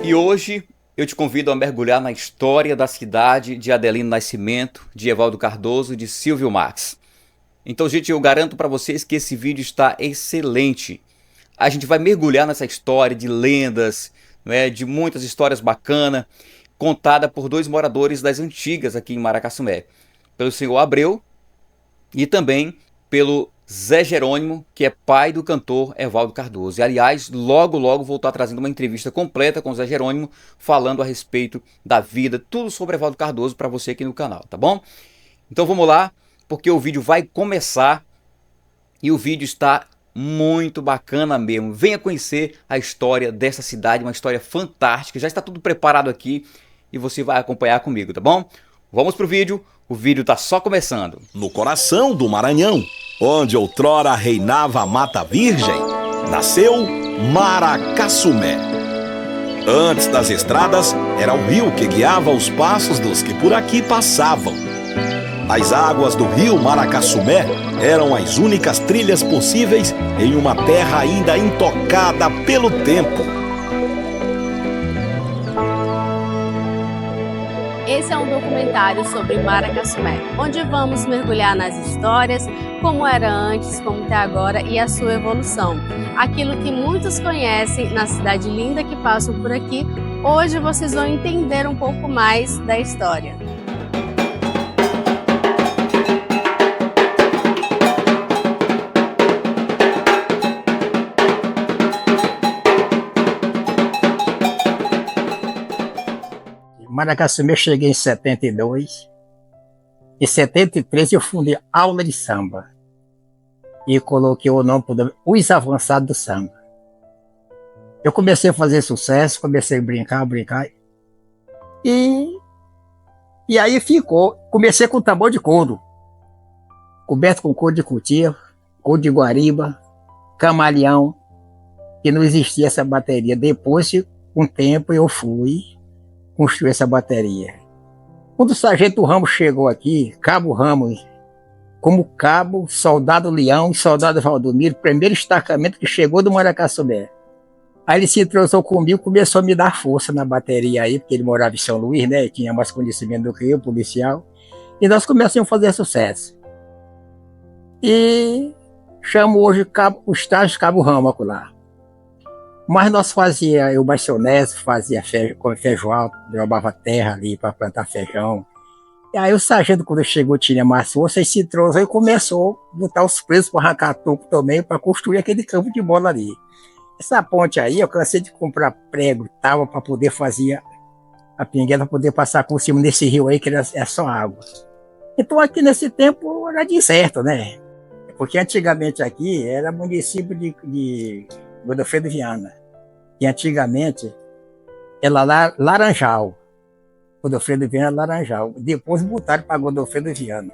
E hoje eu te convido a mergulhar na história da cidade de Adelino Nascimento, de Evaldo Cardoso e de Silvio Marx. Então, gente, eu garanto para vocês que esse vídeo está excelente. A gente vai mergulhar nessa história de lendas, de muitas histórias bacanas, contada por dois moradores das antigas aqui em Maracassumé. Pelo senhor Abreu e também pelo Zé Jerônimo, que é pai do cantor Evaldo Cardoso. E, aliás, logo vou estar trazendo uma entrevista completa com o Zé Jerônimo, falando a respeito da vida, tudo sobre Evaldo Cardoso para você aqui no canal, tá bom? Então vamos lá, porque o vídeo vai começar e o vídeo está muito bacana mesmo. Venha conhecer a história dessa cidade, uma história fantástica. Já está tudo preparado aqui e você vai acompanhar comigo, tá bom? Vamos pro vídeo, o vídeo tá só começando. No coração do Maranhão, onde outrora reinava a Mata Virgem, nasceu Maracassumé. Antes das estradas, era o rio que guiava os passos dos que por aqui passavam. As águas do rio Maracassumé eram as únicas trilhas possíveis em uma terra ainda intocada pelo tempo. Esse é um documentário sobre Maracassumé, onde vamos mergulhar nas histórias, como era antes, como está agora e a sua evolução. Aquilo que muitos conhecem na cidade linda que passam por aqui, hoje vocês vão entender um pouco mais da história. Maracassumé eu cheguei em 72. Em 73 eu fundei Aula de Samba. E coloquei o nome Os Avançados do Samba. Eu comecei a fazer sucesso, comecei a brincar. E aí ficou. Comecei com tambor de couro. Coberto com couro de cutia, couro de guariba, camaleão. E não existia essa bateria. Depois, com o tempo, eu fui construir essa bateria. Quando o sargento Ramos chegou aqui, Cabo Ramos, como cabo, soldado Leão e soldado Valdomiro, primeiro destacamento que chegou do Maracassumé. Aí ele se entrosou comigo, começou a me dar força na bateria aí, porque ele morava em São Luís, né? Tinha mais conhecimento do que eu, policial. E nós começamos a fazer sucesso. E chamo hoje o estágio Cabo Ramos lá. Mas nós eu mais honesto, fazia feijão, roubava terra ali para plantar feijão. E aí o sargento, quando chegou, tinha mais força, e se entrosou e começou a botar os presos para arrancar toco também, para construir aquele campo de bola ali. Essa ponte aí, eu cansei de comprar prego e tal, para poder fazer a pinguela, para poder passar por cima desse rio aí, que é só água. Então aqui nesse tempo era deserto, né? Porque antigamente aqui era município de Godofredo Viana. E antigamente era Laranjal. Godofredo Viana Laranjal. Depois botaram para Godofredo Viana.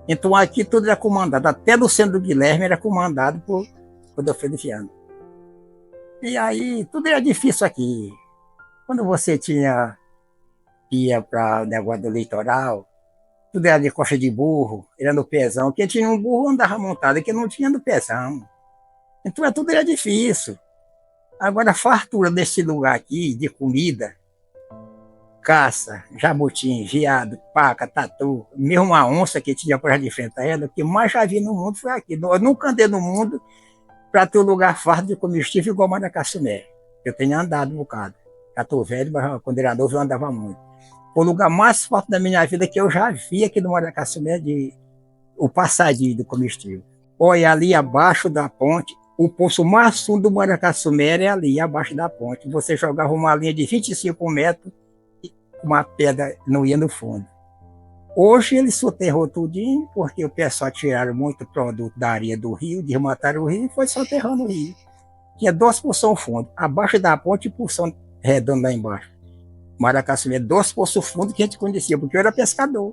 Então aqui tudo era comandado, até no centro do Guilherme era comandado por Godofredo Viana. E aí tudo era difícil aqui. Quando você ia para o negócio do litoral, tudo era de coxa de burro, era no pezão. Quem tinha um burro andava montado, quem não tinha no pezão. Então tudo era difícil. Agora, a fartura desse lugar aqui, de comida, caça, jabutim, veado, paca, tatu, mesmo uma onça que tinha por de frente a ela, o que mais já vi no mundo foi aqui. Eu nunca andei no mundo para ter um lugar farto de comestível igual Maracassumé. Eu tenho andado um bocado. Já estou velho, mas quando era novo eu andava muito. O lugar mais forte da minha vida que eu já vi aqui no Maracassumé, o passadinho do comestível. Olha, ali abaixo da ponte, o poço mais fundo do Maracassumé é ali, abaixo da ponte. Você jogava uma linha de 25 metros, uma pedra não ia no fundo. Hoje eles soterrou tudinho, porque o pessoal tiraram muito produto da areia do rio, desmataram o rio e foi soterrando o rio. Tinha 2 poços fundo, abaixo da ponte e poção redondo lá embaixo. Maracassumé, 2 poços fundos que a gente conhecia, porque eu era pescador.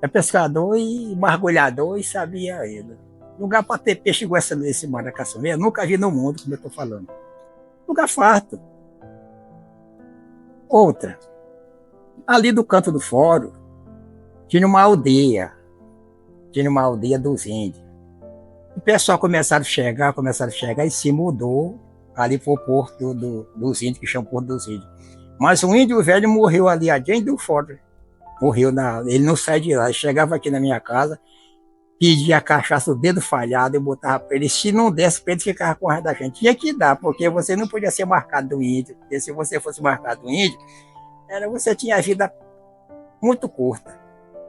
Era pescador e mergulhador e sabia ainda. Lugar para ter peixe igual esse Maracassumé, eu nunca vi no mundo, como eu estou falando. Lugar farto. Outra, ali do canto do fórum, tinha uma aldeia dos índios. O pessoal começaram a chegar e se mudou ali pro porto dos índios, que chama Porto dos Índios. Mas o índio velho morreu ali adiante do fora. Morreu, ele não sai de lá. Ele chegava aqui na minha casa, pedia a cachaça, o dedo falhado, eu botava para ele. Se não desse para ele, ficava com raiva da gente. Tinha que dar, porque você não podia ser marcado do índio. Porque se você fosse marcado do índio, você tinha a vida muito curta.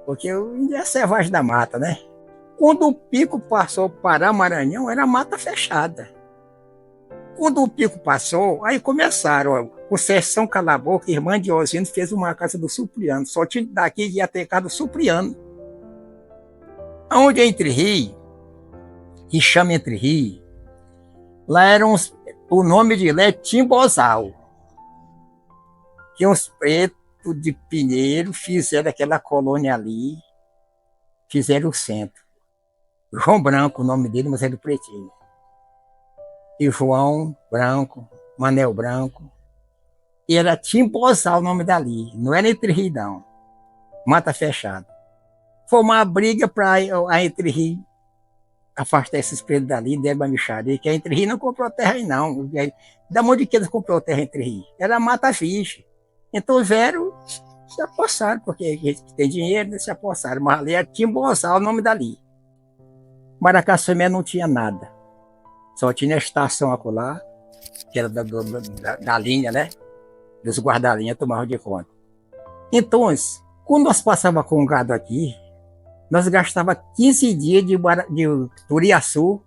Porque o índio é selvagem da mata, né? Quando o pico passou para Maranhão, era mata fechada. Quando o pico passou, aí começaram, Conceição Cala-Boca, irmã de Osino, fez uma casa do Supriano. Só tinha daqui ia ter casa do Supriano. Onde é Entre Rio, que chama Entre Rio, lá eram o nome de lá é Timbozal. Que uns pretos de Pinheiro fizeram aquela colônia ali, fizeram o centro. João Branco, o nome dele, mas era do pretinho. E João Branco, Manel Branco. E era Timbozal o nome dali, não era Entre Rio, não. Mata fechada. Foi uma briga para a Entre Rio afastar esses pretos dali, deram uma mixaria, que a Entre Rio não comprou terra aí, não. Da onde que eles comprou terra Entre Rio? Era mata ficha. Então vieram, se apossaram, porque tem dinheiro, né, se apossaram. Mas ali era Timbozal o nome dali. Maracaçumé não tinha nada. Só tinha a estação acolá, que era da linha, né? Dos guarda-linha tomavam de conta. Então, quando nós passávamos com o gado aqui, nós gastávamos 15 dias de Turiaçu,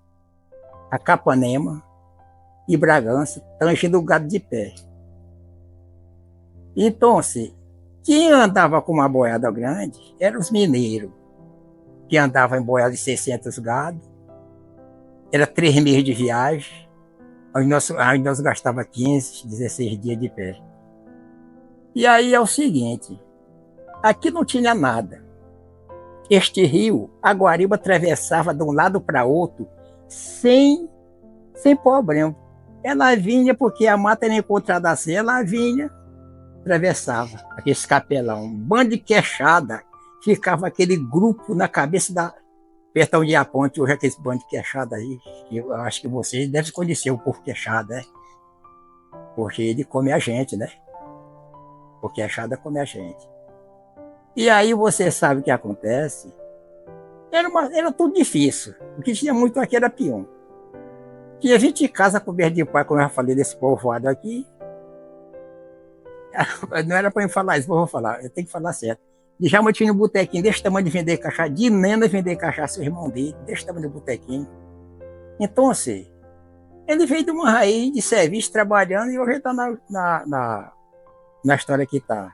a Capanema e Bragança, tangendo o gado de pé. Então, quem andava com uma boiada grande eram os mineiros, que andavam em boiada de 600 gado. Era 3 meses de viagem, aí nós gastávamos 15, 16 dias de pé. E aí é o seguinte, aqui não tinha nada. Este rio, a Guariba atravessava de um lado para outro sem problema. Ela vinha, porque a mata era encontrada assim, ela vinha, atravessava aquele capelão. Bando de queixada, ficava aquele grupo na cabeça perto onde é a ponte, hoje aquele bando de queixada aí. Eu acho que vocês devem conhecer o povo queixada, né? Porque ele come a gente, né? O queixada come a gente. E aí você sabe o que acontece? Era tudo difícil. O que tinha muito aqui era peão. Tinha 20 casas cobertas de pau, como eu já falei, desse povoado aqui. Não era para eu falar isso, mas eu vou falar. Eu tenho que falar certo. E já tinha um botequinho desse tamanho de vender cachaça, de Nena vender cachaça, o irmão dele, desse tamanho de botequinho. Então, ele veio de uma raiz de serviço, trabalhando, e hoje está na história que está.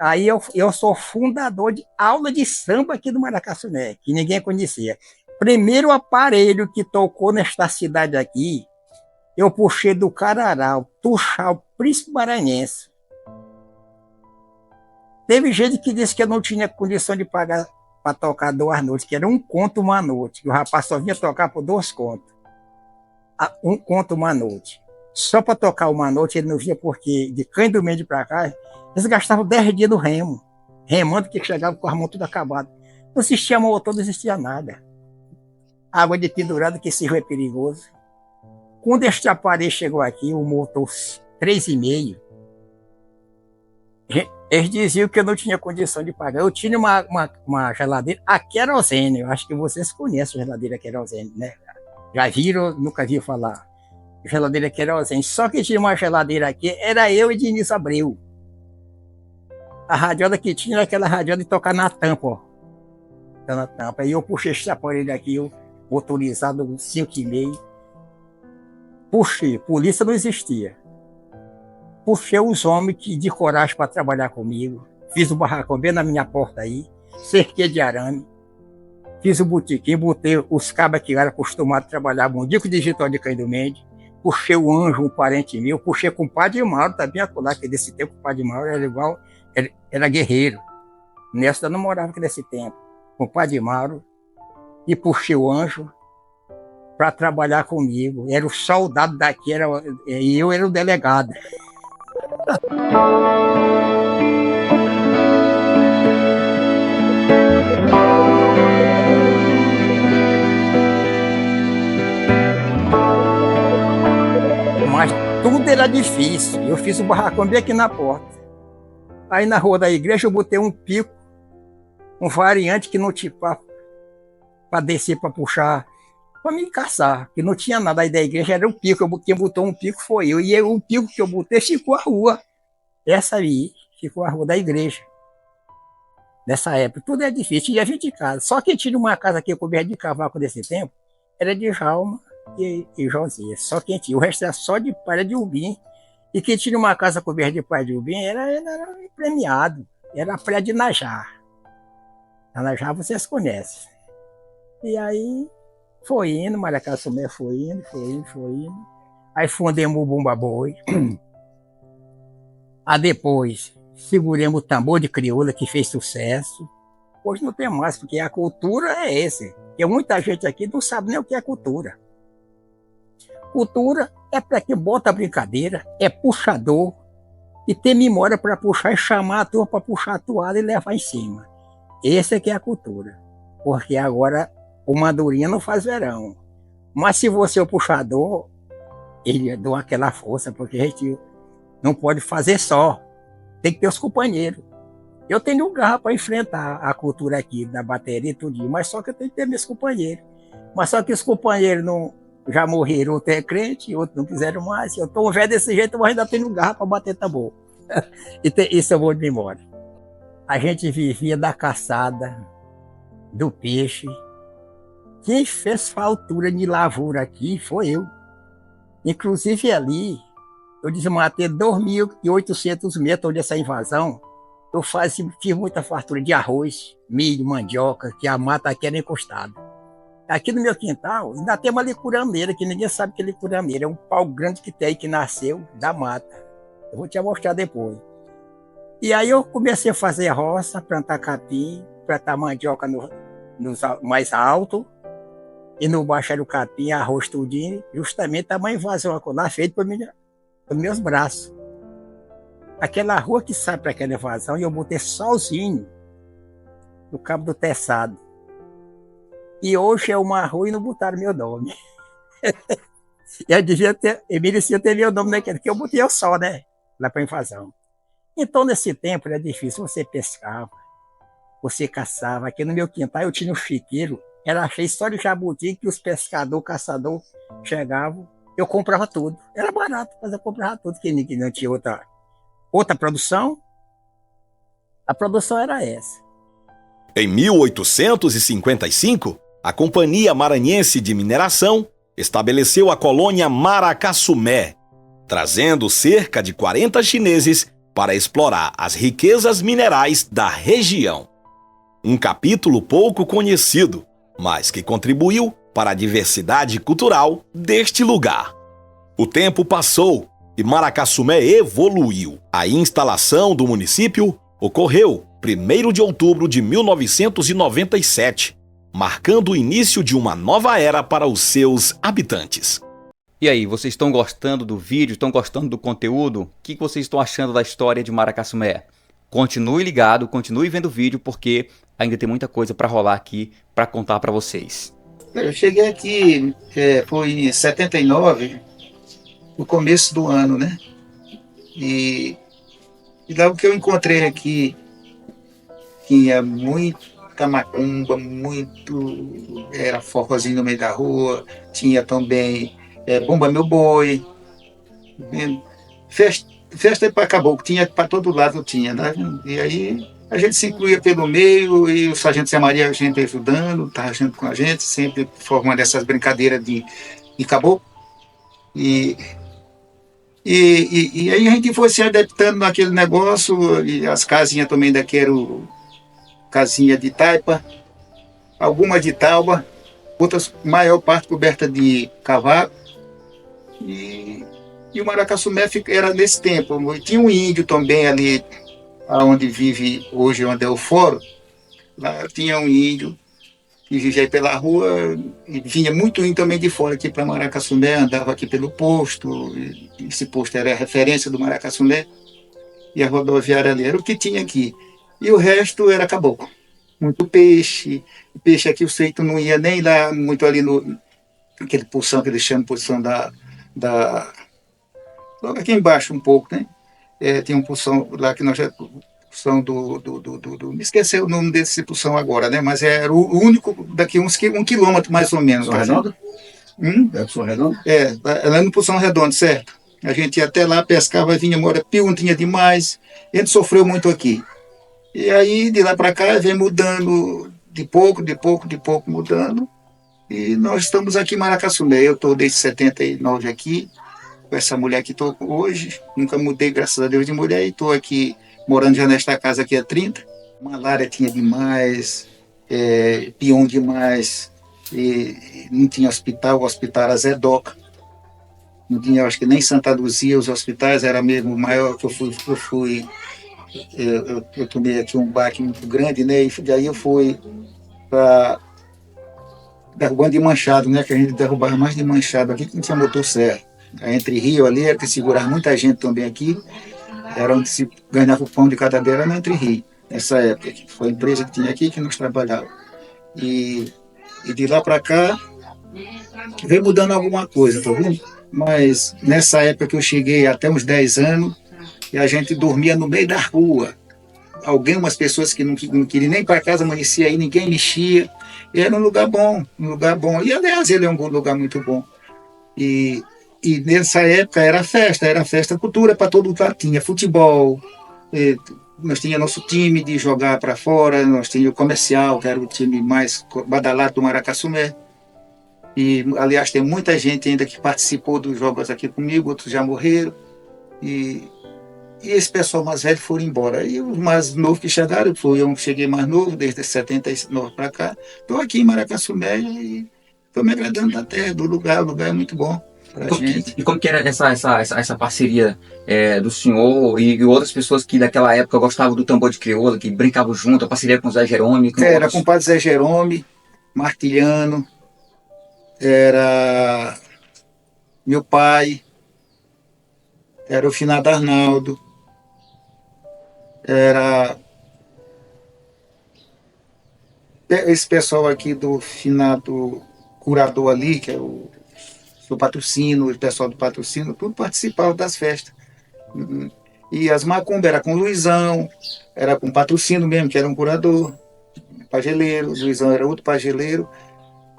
Aí eu sou fundador de aula de samba aqui do Maracaçumé, que ninguém conhecia. Primeiro aparelho que tocou nesta cidade aqui, eu puxei do Cararau, Tuxal, Príncipe Maranhense. Teve gente que disse que eu não tinha condição de pagar para tocar 2 noites, que era 1 conto uma noite, que o rapaz só vinha tocar por 2 contos. 1 conto uma noite. Só para tocar uma noite ele não vinha, porque de Cândido do Mendes para cá, eles gastavam 10 dias no remo. Remando que chegava com as mãos tudo acabado. Não existia motor, não existia nada. Água de pendurado, que esse rio é perigoso. Quando este aparelho chegou aqui, o motor 3,5, eles diziam que eu não tinha condição de pagar. Eu tinha uma geladeira a querosene. Eu acho que vocês conhecem a geladeira a querosene, né? Já viram, nunca viram falar. Geladeira a querosene. Só que tinha uma geladeira aqui, era eu e Diniz Abreu. A radiola que tinha era aquela radiola de tocar na tampa, ó. Na tampa. Aí eu puxei esse aparelho aqui, motorizado 5,5. Puxei, polícia não existia. Puxei os homens de coragem para trabalhar comigo. Fiz o barracão bem na minha porta aí. Cerquei de arame. Fiz o botequim, botei os cabos que eram acostumados a trabalhar. Mundico Digital de Cândido Mendes. Puxei o Anjo, um parente meu. Puxei com o Padre Mauro, também acolá, que desse tempo o Padre Mauro era igual, era guerreiro. Nessa não morava que nesse tempo. Com o Padre Mauro. E puxei o Anjo para trabalhar comigo. Era o soldado daqui, e eu era o delegado. tudo era difícil. Eu fiz o barracão bem aqui na porta. Aí na rua da igreja eu botei um pico, um variante que não tinha para descer, para puxar, para me caçar, que não tinha nada. Aí da igreja era o pico, quem botou um pico foi eu. E o pico que eu botei ficou a rua. Essa aí ficou a rua da igreja. Nessa época, tudo é difícil. E a gente de casa. Só quem tinha uma casa aqui coberta de cavaco desse tempo era de Jalma e Josias. Só quem tinha. O resto era só de palha de ubim. E quem tinha uma casa coberta de palha de ubim era premiado. Era a praia de Najá. A Najá vocês conhecem. E aí foi indo, Maracassumé foi indo. Aí fundemos o Bumba Boi. Aí depois seguremos o tambor de crioula, que fez sucesso. Hoje não tem mais, porque a cultura é essa. Porque muita gente aqui não sabe nem o que é cultura. Cultura é para quem bota a brincadeira, é puxador, e tem memória para puxar e chamar a turma para puxar a toalha e levar em cima. Esse é que é a cultura. Porque agora o Madurinha não faz verão. Mas se você é o puxador, ele dá aquela força, porque a gente não pode fazer só. Tem que ter os companheiros. Eu tenho garra para enfrentar a cultura aqui da bateria e tudo, mas só que eu tenho que ter meus companheiros. Mas só que os companheiros não, já morreram, outro é crente, outros não quiseram mais. Eu estou velho desse jeito, mas ainda tenho garra para bater tambor. Isso eu vou de memória. A gente vivia da caçada, do peixe. Quem fez faltura de lavoura aqui foi eu. Inclusive ali, eu desmatei 2.800 metros dessa invasão. Eu fiz muita fartura de arroz, milho, mandioca, que a mata aqui era encostada. Aqui no meu quintal ainda tem uma licurameira, que ninguém sabe que é licurameira. É um pau grande que tem, que nasceu da mata. Eu vou te mostrar depois. E aí eu comecei a fazer roça, plantar capim, plantar mandioca no mais alto, e no baixo era o capim, arroz tudinho, justamente uma invasão acolá feita por meus braços. Aquela rua que sai para aquela invasão, e eu botei sozinho no cabo do teçado. E hoje é uma rua e não botaram meu nome. Eu merecia ter meu nome naquele, porque eu botei eu só, né? Lá para invasão. Então, nesse tempo era difícil. Você pescava, você caçava. Aqui no meu quintal eu tinha um chiqueiro, era cheio só de jabuti, que os pescadores, caçadores chegavam. Eu comprava tudo. Era barato, mas eu comprava tudo, que não tinha outra produção. A produção era essa. Em 1855, a Companhia Maranhense de Mineração estabeleceu a colônia Maracassumé, trazendo cerca de 40 chineses para explorar as riquezas minerais da região. Um capítulo pouco conhecido, mas que contribuiu para a diversidade cultural deste lugar. O tempo passou e Maracassumé evoluiu. A instalação do município ocorreu 1º de outubro de 1997, marcando o início de uma nova era para os seus habitantes. E aí, vocês estão gostando do vídeo? Estão gostando do conteúdo? O que vocês estão achando da história de Maracassumé? Continue ligado, continue vendo o vídeo, porque ainda tem muita coisa para rolar aqui para contar para vocês. Eu cheguei aqui, foi em 79, no começo do ano, né? E logo que eu encontrei aqui, tinha muita macumba, era forrozinho no meio da rua, tinha também Bumba Meu Boi, festa para caboclo, tinha para todo lado, tinha, né? E aí a gente se incluía pelo meio, e o sargento Zé Maria, a gente ajudando, estava junto com a gente, sempre formando essas brincadeiras de caboclo. E aí a gente foi se adaptando naquele negócio, e as casinhas também daqui eram casinha de taipa, algumas de tauba, outras, maior parte coberta de cavaco. E o Maracassumé era nesse tempo. Tinha um índio também ali, onde vive hoje, onde é o fórum. Lá tinha um índio que vivia aí pela rua, e vinha muito índio também de fora aqui para Maracassumé, andava aqui pelo posto. Esse posto era a referência do Maracassumé, e a rodoviária ali era o que tinha aqui. E o resto era caboclo. Muito peixe. O peixe aqui, o seito não ia nem lá muito ali no aquele pulsão que eles chamam de pulsão logo aqui embaixo um pouco, né? Tem um pulsão lá que nós já... Pulsão me esqueci o nome desse pulsão agora, né? Mas era o único daqui um quilômetro mais ou menos. Pulsão Redonda? É Pulsão Redonda? Lá no Pulsão Redondo, certo? A gente ia até lá, pescava, vinha embora, pio não tinha demais. A gente sofreu muito aqui. E aí, de lá para cá, vem mudando de pouco mudando. E nós estamos aqui em Maracaçumé. Eu estou desde 79 aqui, com essa mulher que estou hoje. Nunca mudei, graças a Deus, de mulher. E estou aqui, morando já nesta casa aqui há 30. Malária tinha demais, pião demais. E não tinha hospital, o hospital era Zedoca. Não tinha, acho que nem Santa Luzia, os hospitais, era mesmo o maior que eu tomei aqui um baque muito grande, né? E daí eu fui para derrubando de Manchado, né? Que a gente derrubava mais de Manchado aqui, que não tinha motosserra. Entre Rio ali, era que segurava muita gente também aqui, era onde se ganhava o pão de cada dia, era Entre Rio, nessa época. Foi a empresa que tinha aqui que nós trabalhávamos. E de lá para cá, veio mudando alguma coisa, tá vendo? Mas nessa época que eu cheguei, até uns 10 anos, e a gente dormia no meio da rua. Algumas pessoas que não queriam nem para casa, amanhecia aí, ninguém mexia. E era um lugar bom, um lugar bom. E aliás, ele é um lugar muito bom. E nessa época era festa, cultura para todo lugar. Tinha futebol, nós tínhamos nosso time de jogar para fora, nós tínhamos o comercial, que era o time mais badalado do Maracaçumé. E, aliás, tem muita gente ainda que participou dos jogos aqui comigo, outros já morreram. E esse pessoal mais velho foram embora. E os mais novos que chegaram, eu cheguei mais novo, desde 79 para cá. Estou aqui em Maracaçumé e estou me agradando da terra, do lugar. O lugar é muito bom para a gente. E como que era essa parceria do senhor e outras pessoas que daquela época gostavam do tambor de crioula, que brincavam junto, a parceria com o Zé Jerônimo? Era com o padre Zé Jerônimo, Martilhano, era meu pai, era o finado Arnaldo, era esse pessoal aqui do finado curador ali, que é o patrocínio, o pessoal do patrocínio, tudo participava das festas. E as macumbas era com o Luizão, era com o patrocínio mesmo, que era um curador, pageleiro, o Luizão era outro pageleiro.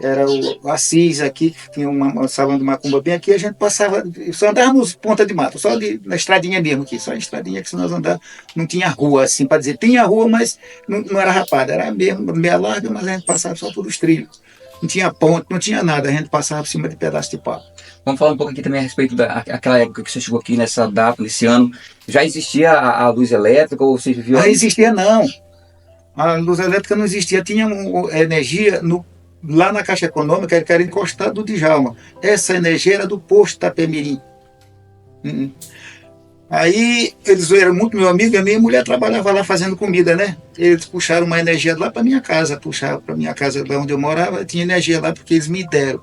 Era o Assis aqui, que tinha um salão de macumba bem aqui, a gente passava, só andávamos ponta de mato, só na estradinha mesmo aqui, só a estradinha que se nós andávamos, não tinha rua assim, para dizer, tinha rua, mas não era rapada, era mesmo meia larga, mas a gente passava só por os trilhos. Não tinha ponte, não tinha nada, a gente passava por cima de pedaço de pau. Vamos falar um pouco aqui também a respeito daquela época que você chegou aqui, nessa data, nesse ano. Já existia a luz elétrica ou você viu? Não existia não, a luz elétrica não existia, tinha energia lá na Caixa Econômica, que era encostado do Djalma. Essa energia era do posto Itapemirim. Aí eles eram muito meu amigo, a minha mulher trabalhava lá fazendo comida, né? Eles puxaram uma energia lá para minha casa, puxaram para minha casa lá onde eu morava, tinha energia lá porque eles me deram.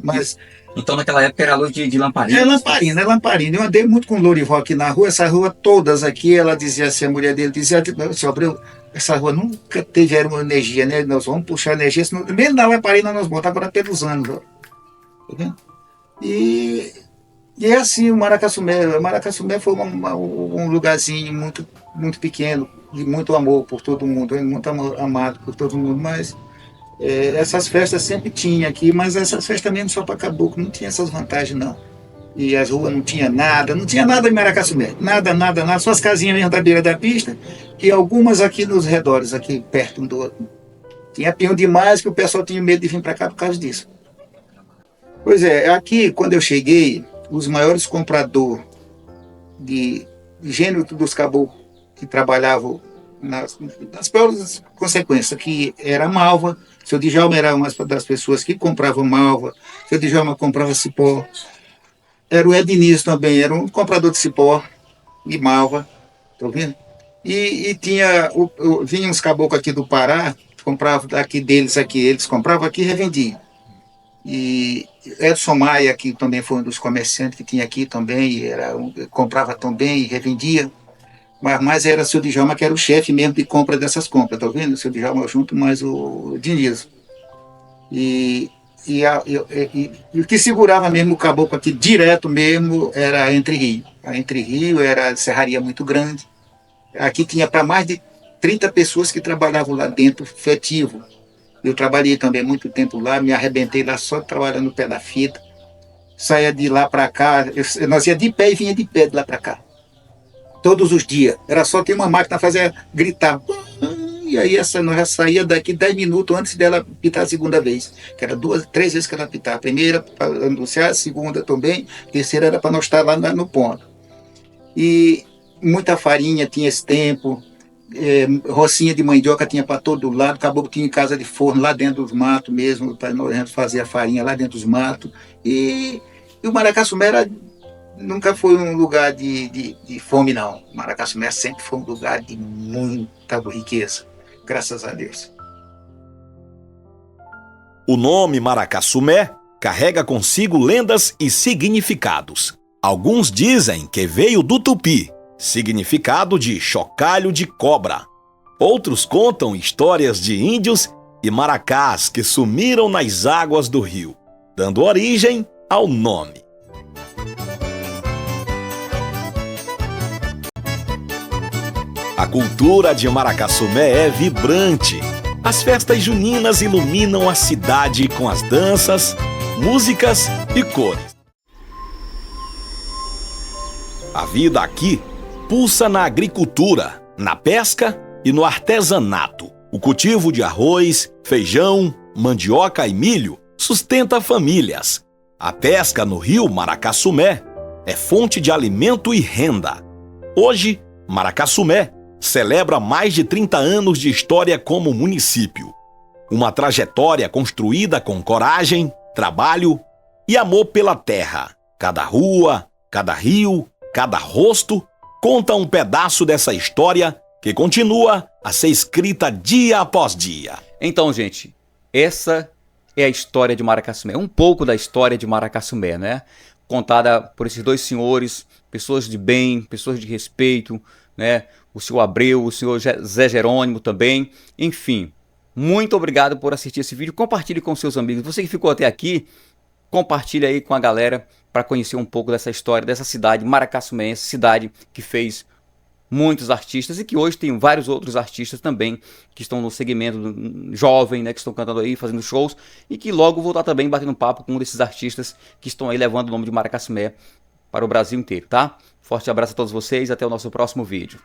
Mas então naquela época era a luz de lamparina? É lamparina. Eu andei muito com o Lourival aqui na rua, essa rua todas aqui, ela dizia assim, a mulher dele dizia, seu Abreu, essa rua nunca teve uma energia, né? Nós vamos puxar energia, senão, mesmo na lamparina nós botamos agora pelos anos. Ó. Tá vendo? E é assim, o Maracaçumé foi um lugarzinho muito, muito pequeno, de muito amor por todo mundo, muito amado por todo mundo, mas essas festas sempre tinha aqui, mas essas festas mesmo só para caboclo, não tinha essas vantagens não. E as ruas não tinha nada em Maracaçumé, nada, só as casinhas mesmo da beira da pista e algumas aqui nos redores, aqui perto um do outro. Tinha peão demais que o pessoal tinha medo de vir para cá por causa disso. Pois é, aqui quando eu cheguei, os maiores compradores de gênero dos caboclos que trabalhavam nas piores consequências, que era malva. O seu Djalma era uma das pessoas que compravam malva, o seu Djalma comprava cipó. Era o Ednilson também, era um comprador de cipó e malva, tá vendo? E tinha, vinha uns caboclos aqui do Pará, compravam daqui deles aqui, eles compravam aqui e revendiam. E Edson Maia, que também foi um dos comerciantes que tinha aqui também, comprava também e revendia. Mas era o seu Djalma que era o chefe mesmo de compra dessas compras, tá vendo? O seu Djalma junto mais o Diniz. E E o que segurava mesmo o caboclo aqui direto mesmo era a Entre Rio. A Entre Rio era serraria muito grande. Aqui tinha para mais de 30 pessoas que trabalhavam lá dentro, efetivo. Eu trabalhei também muito tempo lá, me arrebentei lá só trabalhando no pé da fita. Saía de lá para cá, nós ia de pé e vinha de pé de lá para cá. Todos os dias. Era só ter uma máquina fazer gritar. E aí nós já saía daqui 10 minutos antes dela pitar a segunda vez. Que era 3 vezes que ela pitava. A primeira para anunciar, a segunda também. A terceira era para nós estar lá no ponto. E muita farinha tinha esse tempo. Rocinha de mandioca tinha para todo lado. Acabou que tinha casa de forno lá dentro dos matos mesmo. Para nós fazer a farinha lá dentro dos matos. E o Maracassumé nunca foi um lugar de fome, não. Maracassumé sempre foi um lugar de muita riqueza. Graças a Deus. O nome Maracassumé carrega consigo lendas e significados. Alguns dizem que veio do tupi, significado de chocalho de cobra. Outros contam histórias de índios e maracás que sumiram nas águas do rio, dando origem ao nome. A cultura de Maracassumé é vibrante. As festas juninas iluminam a cidade com as danças, músicas e cores. A vida aqui pulsa na agricultura, na pesca e no artesanato. O cultivo de arroz, feijão, mandioca e milho sustenta famílias. A pesca no rio Maracassumé é fonte de alimento e renda. Hoje, Maracassumé celebra mais de 30 anos de história como município. Uma trajetória construída com coragem, trabalho e amor pela terra. Cada rua, cada rio, cada rosto conta um pedaço dessa história que continua a ser escrita dia após dia. Então, gente, essa é a história de Maracassumé. Um pouco da história de Maracassumé, né? Contada por esses dois senhores, pessoas de bem, pessoas de respeito, né? O senhor Abreu, o senhor Zé Jerônimo também. Enfim, muito obrigado por assistir esse vídeo. Compartilhe com seus amigos. Você que ficou até aqui, compartilhe aí com a galera para conhecer um pouco dessa história, dessa cidade, Maracassumé, essa cidade que fez muitos artistas e que hoje tem vários outros artistas também que estão no segmento jovem, né, que estão cantando aí, fazendo shows e que logo vou estar também batendo papo com um desses artistas que estão aí levando o nome de Maracassumé para o Brasil inteiro, tá? Forte abraço a todos vocês e até o nosso próximo vídeo.